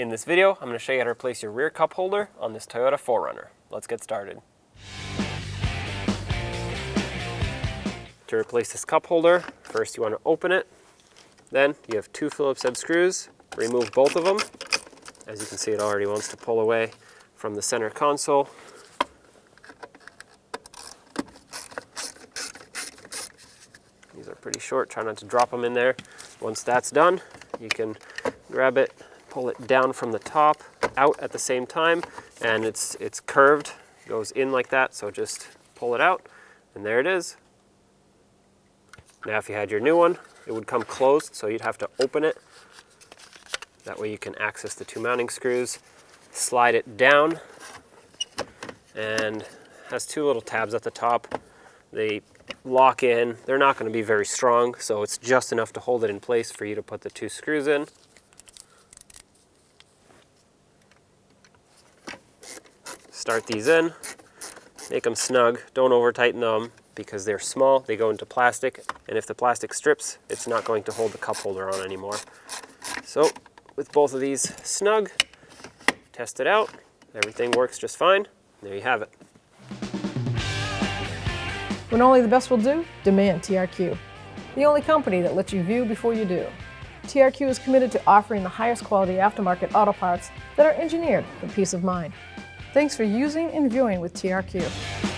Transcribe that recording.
In this video, I'm going to show you how to replace your rear cup holder on this Toyota 4Runner. Let's get started. To replace this cup holder, first you want to open it. Then you have two Phillips head screws. Remove both of them. As you can see, it already wants to pull away from the center console. These are pretty short, try not to drop them in there. Once that's done, you can grab it, pull it down from the top, out at the same time, and it's curved, goes in like that, so just pull it out, and there it is. Now if you had your new one, it would come closed, so you'd have to open it. That way you can access the two mounting screws, slide it down, and has two little tabs at the top. They lock in. They're not going to be very strong, so it's just enough to hold it in place for you to put the two screws in. Start these in, make them snug, don't over tighten them because they're small, they go into plastic, and if the plastic strips, it's not going to hold the cup holder on anymore. So with both of these snug, test it out, everything works just fine, there you have it. When only the best will do, demand TRQ. The only company that lets you view before you do. TRQ is committed to offering the highest quality aftermarket auto parts that are engineered for peace of mind. Thanks for using and viewing with TRQ.